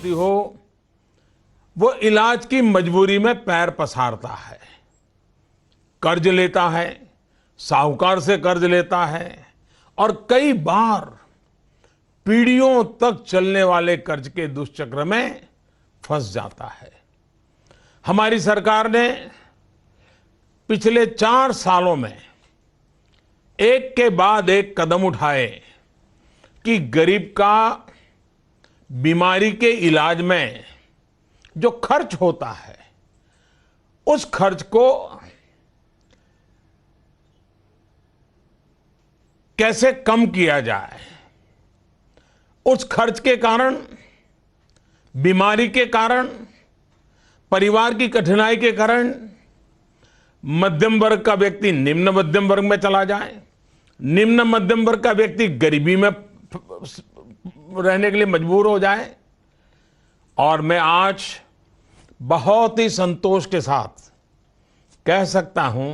लाभार्थी हो वो इलाज की मजबूरी में पैर पसारता है, कर्ज लेता है, साहूकार से कर्ज लेता है और कई बार पीढ़ियों तक चलने वाले कर्ज के दुष्चक्र में फंस जाता है। हमारी सरकार ने पिछले 4 सालों में एक के बाद एक कदम उठाए कि गरीब का बीमारी के इलाज में जो खर्च होता है उस खर्च को कैसे कम किया जाए। उस खर्च के कारण, बीमारी के कारण, परिवार की कठिनाई के कारण मध्यम वर्ग का व्यक्ति निम्न मध्यम वर्ग में चला जाए, निम्न मध्यम वर्ग का व्यक्ति गरीबी में रहने के लिए मजबूर हो जाए। और मैं आज बहुत ही संतोष के साथ कह सकता हूं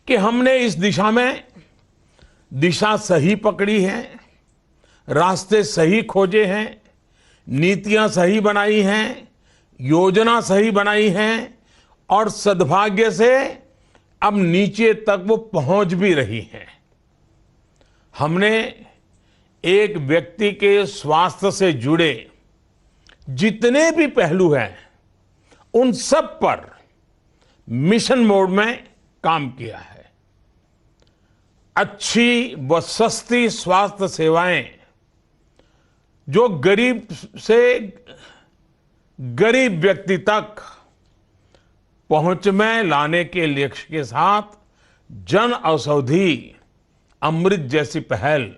कि हमने इस दिशा में दिशा सही पकड़ी है, रास्ते सही खोजे हैं, नीतियां सही बनाई हैं, योजना सही बनाई हैं और सद्भाग्य से अब नीचे तक वो पहुंच भी रही है। हमने एक व्यक्ति के स्वास्थ्य से जुड़े जितने भी पहलू हैं उन सब पर मिशन मोड में काम किया है। अच्छी व सस्ती स्वास्थ्य सेवाएं जो गरीब से गरीब व्यक्ति तक पहुंच में लाने के लक्ष्य के साथ जन औषधि अमृत जैसी पहल,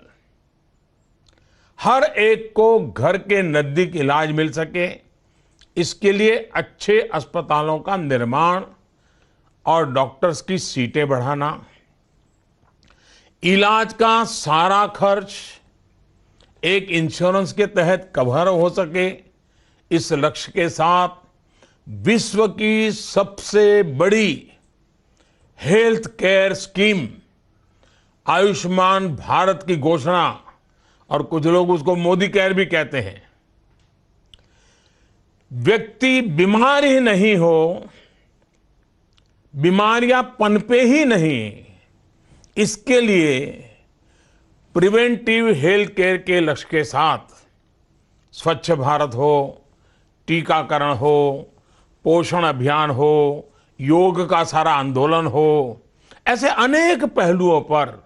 हर एक को घर के नजदीक इलाज मिल सके, इसके लिए अच्छे अस्पतालों का निर्माण और डॉक्टर्स की सीटें बढ़ाना, इलाज का सारा खर्च एक इंश्योरेंस के तहत कवर हो सके, इस लक्ष्य के साथ विश्व की सबसे बड़ी health care scheme Ayushman Bharat की घोषणा, और कुछ लोग उसको मोदी केयर भी कहते हैं। व्यक्ति बीमार ही नहीं हो, बीमारियां पनपे ही नहीं, इसके लिए प्रिवेंटिव हेल्थ केयर के लक्ष्य के साथ स्वच्छ भारत हो, टीकाकरण हो, पोषण अभियान हो, योग का सारा आंदोलन हो, ऐसे अनेक पहलुओं पर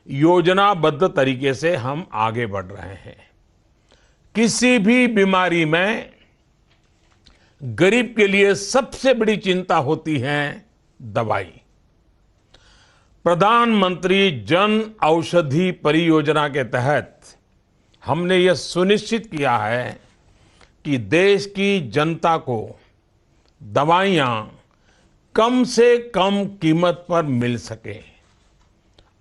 योजनाबद्ध तरीके से हम आगे बढ़ रहे हैं। किसी भी बीमारी में गरीब के लिए सबसे बड़ी चिंता होती है दवाई। प्रधानमंत्री जन औषधि परियोजना के तहत हमने यह सुनिश्चित किया है कि देश की जनता को दवाइयां कम से कम कीमत पर मिल सके।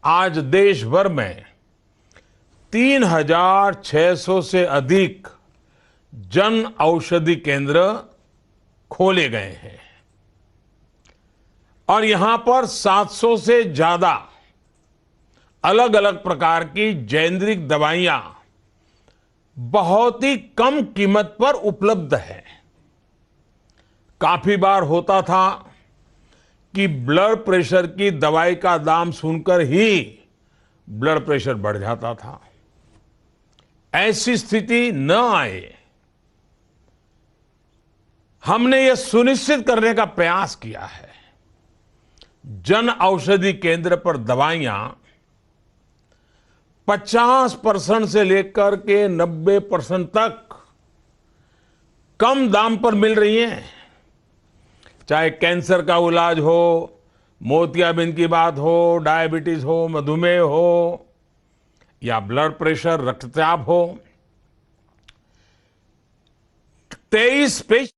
आज देश भर में 3600 से अधिक जन औषधि केंद्र खोले गए हैं और यहां पर 700 से ज्यादा अलग अलग प्रकार की जेनेरिक दवाइयां बहुत ही कम कीमत पर उपलब्ध है। काफी बार होता था कि ब्लड प्रेशर की दवाई का दाम सुनकर ही ब्लड प्रेशर बढ़ जाता था। ऐसी स्थिति न आए, हमने यह सुनिश्चित करने का प्रयास किया है। जन औषधि केंद्र पर दवाइयां 50% से लेकर के 90% तक कम दाम पर मिल रही हैं। चाहे कैंसर का इलाज हो, मोतियाबिंद की बात हो, डायबिटीज हो, मधुमेह हो या ब्लड प्रेशर, रक्तचाप हो। 23 पेश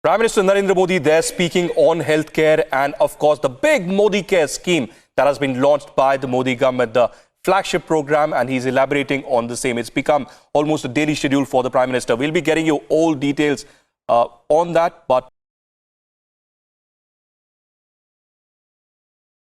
Prime Minister Narendra Modi there speaking on healthcare and of course the big Modi Care scheme that has been launched by the Modi government, the flagship program, and he's elaborating on the same. It's become almost a daily schedule for the Prime Minister. We'll be getting you all details on that, but